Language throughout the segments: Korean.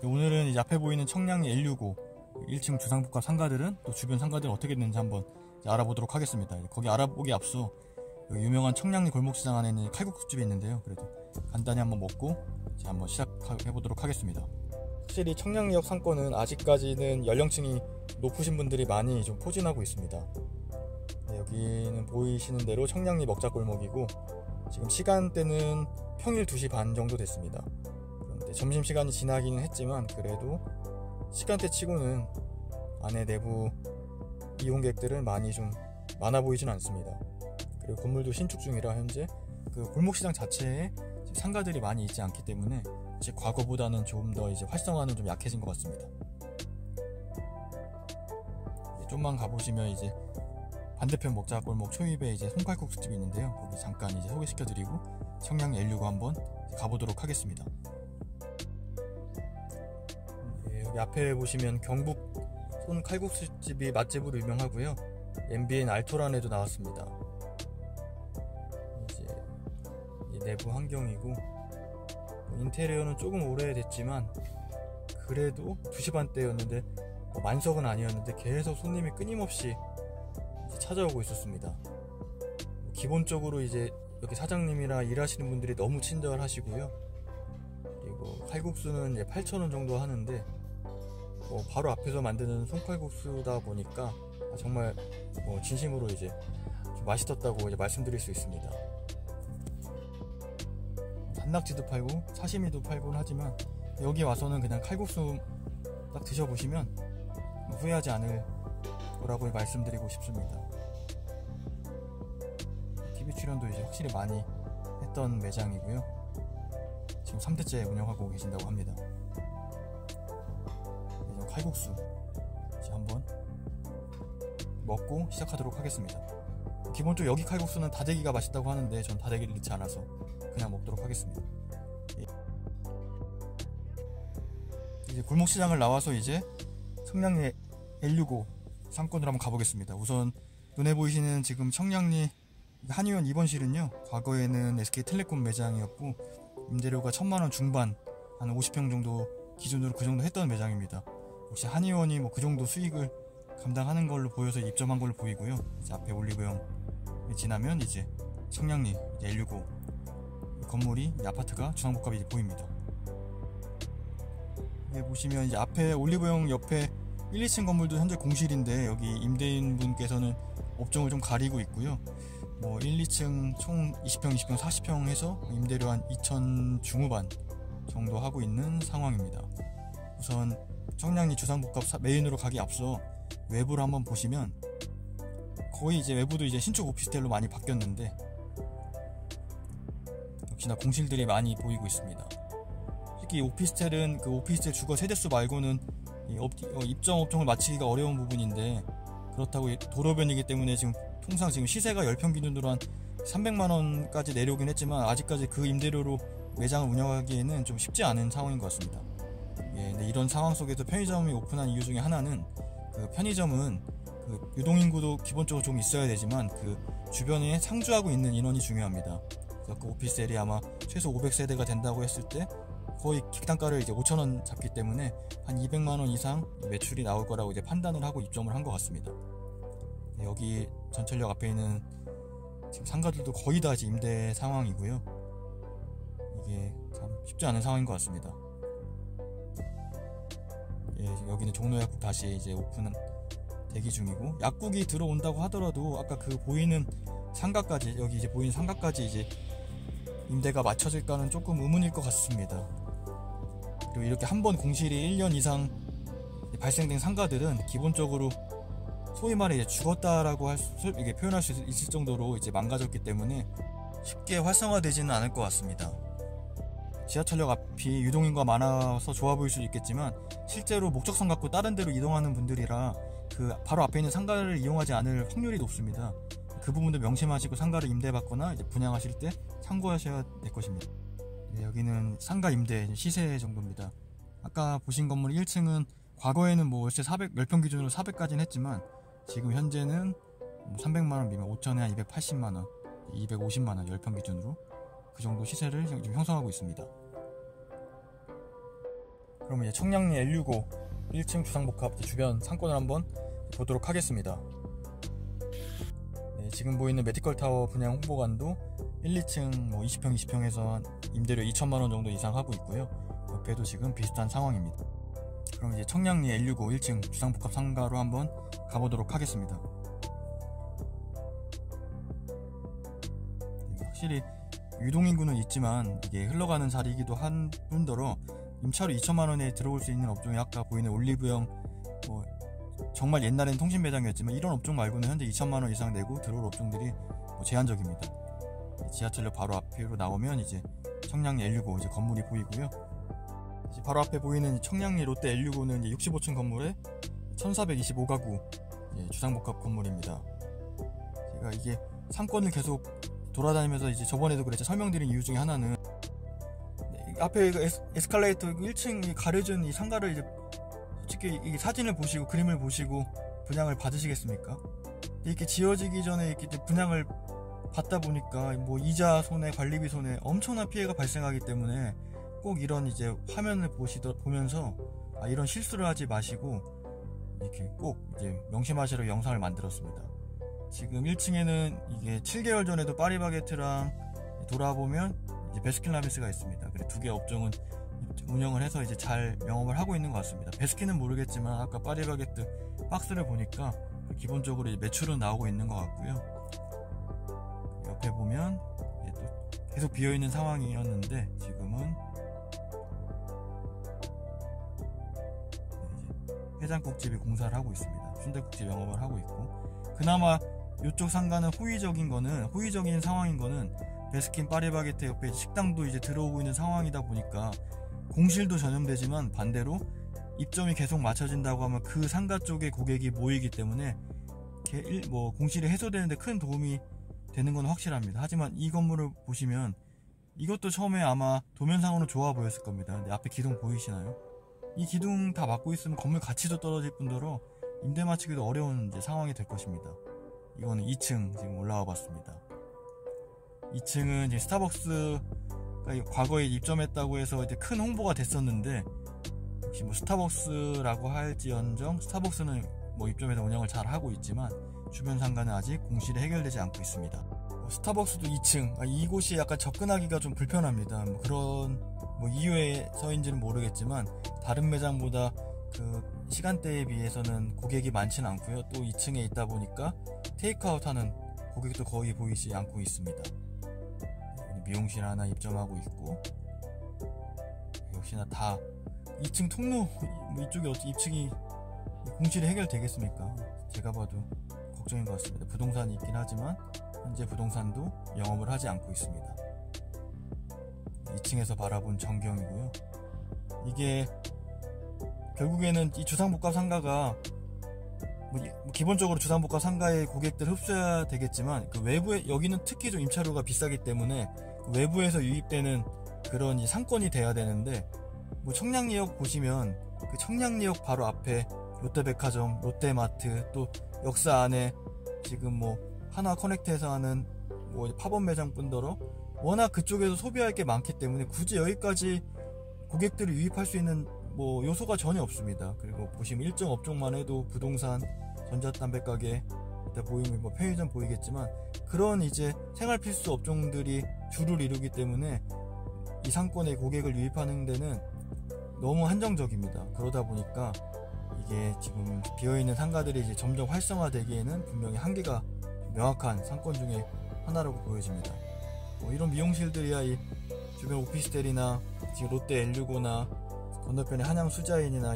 오늘은 이제 앞에 보이는 청량리 L65 1층 주상복합 상가들은 또 주변 상가들은 어떻게 됐는지 한번 알아보도록 하겠습니다. 거기 알아보기 앞서 여기 유명한 청량리 골목시장 안에 있는 칼국수집이 있는데요. 그래도 간단히 한번 먹고 이제 한번 시작해보도록 하겠습니다. 확실히 청량리역 상권은 아직까지는 연령층이 높으신 분들이 많이 좀 포진하고 있습니다. 네, 여기는 보이시는 대로 청량리 먹자골목이고 지금 시간대는 평일 2시 반 정도 됐습니다. 그런데 점심시간이 지나기는 했지만 그래도 시간대 치고는 안에 내부 이용객들은 많이 좀 많아 보이진 않습니다. 그리고 건물도 신축 중이라 현재 그 골목시장 자체에 상가들이 많이 있지 않기 때문에 이제 과거보다는 조금 더 이제 활성화는 좀 약해진 것 같습니다. 좀만 가보시면 이제 반대편 먹자골목 초입에 이제 송칼국수집이 있는데요. 거기 잠깐 이제 소개시켜드리고 청량리 L65 한번 가보도록 하겠습니다. 네, 여기 앞에 보시면 경북 손칼국수집이 맛집으로 유명하고요. MBN 알토란에도 나왔습니다. 이제 이 내부 환경이고 인테리어는 조금 오래됐지만 그래도 2시 반대였는데 만석은 아니었는데 계속 손님이 끊임없이 찾아오고 있었습니다. 기본적으로 이제 여기 사장님이랑 일하시는 분들이 너무 친절하시고요. 그리고 칼국수는 이제 8,000원 정도 하는데 바로 앞에서 만드는 손칼국수다 보니까 정말 진심으로 이제 좀 맛있었다고 이제 말씀드릴 수 있습니다. 산낙지도 팔고 사시미도 팔곤 하지만 여기 와서는 그냥 칼국수 딱 드셔보시면 후회하지 않을 거라고 말씀드리고 싶습니다. TV 출연도 이제 확실히 많이 했던 매장이고요. 지금 3대째 운영하고 계신다고 합니다. 칼국수 이제 한번 먹고 시작하도록 하겠습니다. 기본적으로 여기 칼국수는 다대기가 맛있다고 하는데 전 다대기를 넣지 않아서 그냥 먹도록 하겠습니다. 이제 골목시장을 나와서 이제 청량리 L65 상권으로 한번 가보겠습니다. 우선 눈에 보이시는 지금 청량리 한의원 2번실은요 과거에는 SK텔레콤 매장이었고 임대료가 1,000만원 중반 한 50평 정도 기준으로 그 정도 했던 매장입니다. 혹시 한의원이 그 정도 수익을 감당하는 걸로 보여서 입점한 걸로 보이고요. 이제 앞에 올리브영에 지나면 이제 청량리 L65 건물이 아파트가 주상복합이 보입니다. 여기 보시면 이제 앞에 올리브영 옆에 1, 2층 건물도 현재 공실인데 여기 임대인 분께서는 업종을 좀 가리고 있고요. 1, 2층 총 20평, 20평, 40평 해서 임대료 한 2,000 중후반 정도 하고 있는 상황입니다. 우선 청량리 주상복합 메인으로 가기 앞서 외부를 한번 보시면 거의 이제 외부도 이제 신축 오피스텔로 많이 바뀌었는데 역시나 공실들이 많이 보이고 있습니다. 특히 오피스텔은 그 오피스텔 주거 세대수 말고는 입점 업종을 맞추기가 어려운 부분인데 그렇다고 도로변이기 때문에 지금 통상 지금 시세가 10평 기준으로 한 300만원까지 내려오긴 했지만 아직까지 그 임대료로 매장을 운영하기에는 좀 쉽지 않은 상황인 것 같습니다. 근데 이런 상황 속에서 편의점이 오픈한 이유 중에 하나는 그 편의점은 그 유동인구도 기본적으로 좀 있어야 되지만 그 주변에 상주하고 있는 인원이 중요합니다. 그래서 그 오피스텔이 아마 최소 500세대가 된다고 했을 때 거의 객단가를 이제 5,000원 잡기 때문에 한 200만원 이상 매출이 나올 거라고 이제 판단을 하고 입점을 한 것 같습니다. 여기 전철역 앞에 있는 지금 상가들도 거의 다 임대 상황이고요. 이게 참 쉽지 않은 상황인 것 같습니다. 여기는 종로약국 다시 이제 오픈 대기 중이고 약국이 들어온다고 하더라도 아까 그 보이는 상가까지 여기 이제 보이는 상가까지 이제 임대가 맞춰질까는 조금 의문일 것 같습니다. 그리고 이렇게 한 번 공실이 1년 이상 발생된 상가들은 기본적으로 소위 말해 이제 죽었다라고 이게 표현할 수 있을 정도로 이제 망가졌기 때문에 쉽게 활성화되지는 않을 것 같습니다. 지하철역 앞이 유동인구가 많아서 좋아 보일 수도 있겠지만 실제로 목적성 갖고 다른 데로 이동하는 분들이라 그 바로 앞에 있는 상가를 이용하지 않을 확률이 높습니다. 그 부분도 명심하시고 상가를 임대받거나 이제 분양하실 때 참고하셔야 될 것입니다. 여기는 상가 임대 시세 정도입니다. 아까 보신 건물 1층은 과거에는 월세 10평 기준으로 400까지는 했지만 지금 현재는 300만원 미만 5천에 한 280만원 250만원 10평 기준으로 그 정도 시세를 좀 형성하고 있습니다. 그러면 이제 청량리 L65 1층 주상복합 주변 상권을 한번 보도록 하겠습니다. 네, 지금 보이는 메디컬타워 분양 홍보관도 1, 2층 20평, 20평에서 임대료 2천만원 정도 이상 하고 있고요. 옆에도 지금 비슷한 상황입니다. 그럼 이제 청량리 L65 1층 주상복합 상가로 한번 가보도록 하겠습니다. 네, 확실히 유동인구는 있지만 이게 흘러가는 자리이기도 한 뿐더러 임차로 2천만원에 들어올 수 있는 업종이 아까 보이는 올리브영 정말 옛날엔 통신 매장이었지만 이런 업종 말고는 현재 2천만원 이상 내고 들어올 업종들이 제한적입니다. 지하철역 바로 앞으로 나오면 이제 청량리 L65 이제 건물이 보이고요. 이제 바로 앞에 보이는 청량리 롯데 L65는 이제 65층 건물에 1425가구 주상복합 건물입니다. 제가 이게 상권을 계속 돌아다니면서 이제 저번에도 그랬죠. 설명드린 이유 중에 하나는 앞에 에스컬레이터 1층 가려진 이 상가를 이제 솔직히 이 사진을 보시고 그림을 보시고 분양을 받으시겠습니까? 이렇게 지어지기 전에 이렇게 분양을 받다 보니까 이자 손해, 관리비 손해 엄청난 피해가 발생하기 때문에 꼭 이런 이제 화면을 보면서 이런 실수를 하지 마시고 이렇게 꼭 이제 명심하시라고 영상을 만들었습니다. 지금 1층에는 이게 7개월 전에도 파리바게트랑 돌아보면 이제 베스킨라빈스가 있습니다. 그리고 두 개 업종은 운영을 해서 이제 잘 영업을 하고 있는 것 같습니다. 베스킨은 모르겠지만 아까 파리바게트 박스를 보니까 기본적으로 이제 매출은 나오고 있는 것 같고요. 옆에 보면 또 계속 비어있는 상황이었는데 지금은 해장국집이 공사를 하고 있습니다. 순댓국집 영업을 하고 있고, 그나마 이쪽 상가는 호의적인 상황인 거는 베스킨 파리바게트 옆에 식당도 이제 들어오고 있는 상황이다 보니까 공실도 전염되지만 반대로 입점이 계속 맞춰진다고 하면 그 상가 쪽에 고객이 모이기 때문에 공실이 해소되는데 큰 도움이 되는 건 확실합니다. 하지만 이 건물을 보시면 이것도 처음에 아마 도면상으로 좋아 보였을 겁니다. 근데 앞에 기둥 보이시나요? 이 기둥 다 막고 있으면 건물 가치도 떨어질 뿐더러 임대 맞추기도 어려운 이제 상황이 될 것입니다. 이거는 2층 지금 올라와 봤습니다. 2층은 이제 스타벅스가 과거에 입점했다고 해서 이제 큰 홍보가 됐었는데, 역시 스타벅스라고 할지언정 스타벅스는 입점해서 운영을 잘 하고 있지만 주변 상가는 아직 공실이 해결되지 않고 있습니다. 스타벅스도 2층, 이곳이 약간 접근하기가 좀 불편합니다. 그런 이유에서인지는 모르겠지만 다른 매장보다 그 시간대에 비해서는 고객이 많지는 않고요. 또 2층에 있다 보니까 테이크아웃 하는 고객도 거의 보이지 않고 있습니다. 미용실 하나 입점하고 있고, 역시나 다 2층 통로 이쪽에 어떻게 2층이 공실이 해결되겠습니까? 제가 봐도 걱정인 것 같습니다. 부동산이 있긴 하지만 현재 부동산도 영업을 하지 않고 있습니다. 2층에서 바라본 전경이고요. 이게 결국에는 이 주상복합 상가가 기본적으로 주상복합 상가의 고객들 흡수해야 되겠지만 그 외부에, 여기는 특히 좀 임차료가 비싸기 때문에 그 외부에서 유입되는 그런 이 상권이 돼야 되는데, 청량리역 보시면 그 청량리역 바로 앞에 롯데백화점, 롯데마트, 또 역사 안에 지금 하나 커넥트해서 하는 팝업 매장 뿐더러 워낙 그쪽에서 소비할 게 많기 때문에 굳이 여기까지 고객들을 유입할 수 있는 요소가 전혀 없습니다. 그리고 보시면 일정 업종만 해도 부동산, 전자담배가게, 이따 보이면 편의점 보이겠지만 그런 이제 생활 필수 업종들이 주를 이루기 때문에 이 상권에 고객을 유입하는 데는 너무 한정적입니다. 그러다 보니까 이게 지금 비어있는 상가들이 이제 점점 활성화되기에는 분명히 한계가 명확한 상권 중에 하나라고 보여집니다. 이런 미용실들이야 이 주변 오피스텔이나 지금 롯데 L65나 건너편에 한양 수자인이나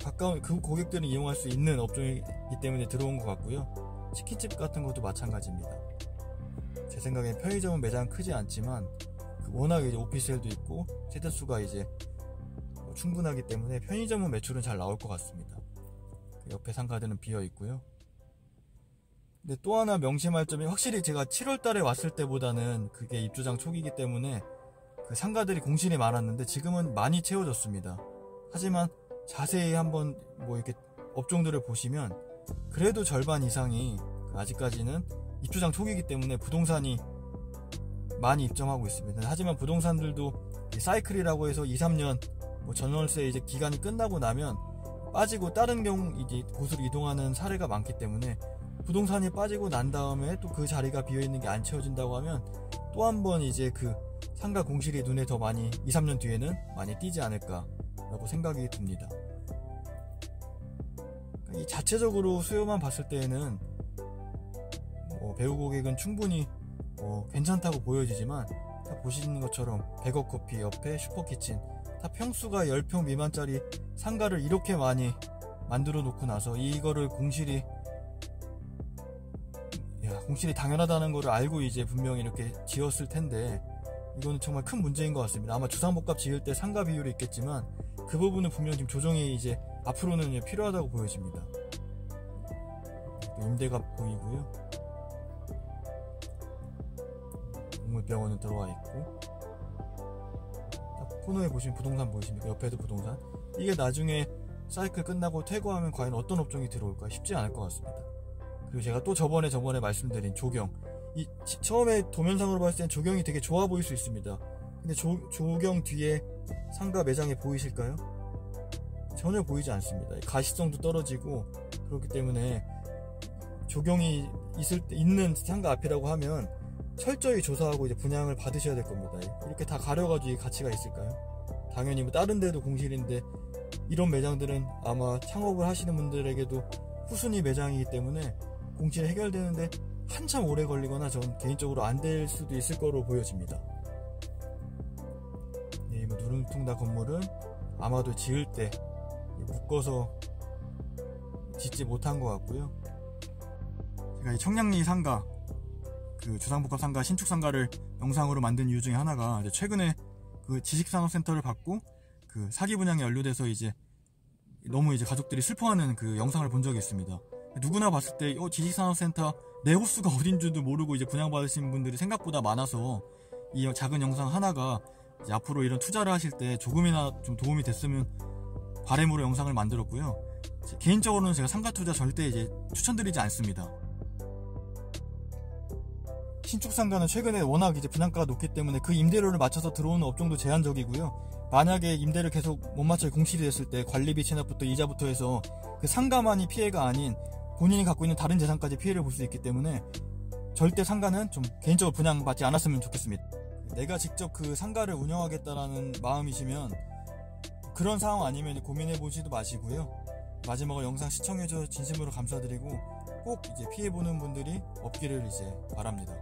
가까운 그 고객들이 이용할 수 있는 업종이기 때문에 들어온 것 같고요. 치킨집 같은 것도 마찬가지입니다. 제 생각엔 편의점은 매장 크지 않지만 워낙 이제 오피스텔도 있고 세대수가 이제 충분하기 때문에 편의점은 매출은 잘 나올 것 같습니다. 옆에 상가들은 비어 있고요. 근데 또 하나 명심할 점이, 확실히 제가 7월달에 왔을 때보다는 그게 입주장 초기이기 때문에 그 상가들이 공실이 많았는데 지금은 많이 채워졌습니다. 하지만 자세히 한번 이렇게 업종들을 보시면 그래도 절반 이상이 아직까지는 입주장 초기이기 때문에 부동산이 많이 입점하고 있습니다. 하지만 부동산들도 사이클이라고 해서 2, 3년 뭐 전월세 이제 기간이 끝나고 나면 빠지고 다른 이제 곳으로 이동하는 사례가 많기 때문에 부동산이 빠지고 난 다음에 또 그 자리가 비어있는 게 안 채워진다고 하면 또 한 번 이제 그 상가 공실이 눈에 더 많이 2, 3년 뒤에는 많이 띄지 않을까 라고 생각이 듭니다. 이 자체적으로 수요만 봤을 때에는 배우 고객은 충분히 괜찮다고 보여지지만 다 보시는 것처럼 100억 커피 옆에 슈퍼키친 다 평수가 10평 미만짜리 상가를 이렇게 많이 만들어 놓고 나서 이거를 공실이 당연하다는 거를 알고 이제 분명히 이렇게 지었을 텐데 이거는 정말 큰 문제인 것 같습니다. 아마 주상복합 지을 때 상가 비율이 있겠지만 그 부분은 분명 지금 조정이 이제 앞으로는 필요하다고 보여집니다. 임대가 보이고요. 동물병원은 들어와 있고 딱 코너에 보시면 부동산 보이십니까? 옆에도 부동산. 이게 나중에 사이클 끝나고 퇴거하면 과연 어떤 업종이 들어올까 쉽지 않을 것 같습니다. 그리고 제가 또 저번에 말씀드린 조경, 처음에 도면상으로 봤을 땐 조경이 되게 좋아 보일 수 있습니다. 근데 조경 뒤에 상가 매장이 보이실까요? 전혀 보이지 않습니다. 가시성도 떨어지고 그렇기 때문에 조경이 있는 상가 앞이라고 하면 철저히 조사하고 이제 분양을 받으셔야 될 겁니다. 이렇게 다 가려가지고 가치가 있을까요? 당연히 뭐 다른 데도 공실인데 이런 매장들은 아마 창업을 하시는 분들에게도 후순위 매장이기 때문에 공실이 해결되는데 한참 오래 걸리거나 전 개인적으로 안 될 수도 있을 거로 보여집니다. 뭐 누룽퉁다 건물은 아마도 지을 때 묶어서 짓지 못한 것 같고요. 제가 이 청량리 상가, 그 주상복합 상가, 신축 상가를 영상으로 만든 이유 중에 하나가 최근에 그 지식산업센터를 받고 그 사기 분양에 연루돼서 이제 너무 이제 가족들이 슬퍼하는 그 영상을 본 적이 있습니다. 누구나 봤을 때 지식산업센터 내 호수가 어딘 줄도 모르고 이제 분양받으신 분들이 생각보다 많아서 이 작은 영상 하나가 이제 앞으로 이런 투자를 하실 때 조금이나 좀 도움이 됐으면 바람으로 영상을 만들었고요. 개인적으로는 제가 상가 투자 절대 이제 추천드리지 않습니다. 신축 상가는 최근에 워낙 이제 분양가가 높기 때문에 그 임대료를 맞춰서 들어오는 업종도 제한적이고요. 만약에 임대를 계속 못 맞춰 공실이 됐을 때 관리비 체납부터 이자부터 해서 그 상가만이 피해가 아닌 본인이 갖고 있는 다른 재산까지 피해를 볼 수 있기 때문에 절대 상가는 좀 개인적으로 분양받지 않았으면 좋겠습니다. 내가 직접 그 상가를 운영하겠다라는 마음이시면 그런 상황 아니면 고민해보지도 마시고요. 마지막으로 영상 시청해주셔서 진심으로 감사드리고 꼭 이제 피해보는 분들이 없기를 이제 바랍니다.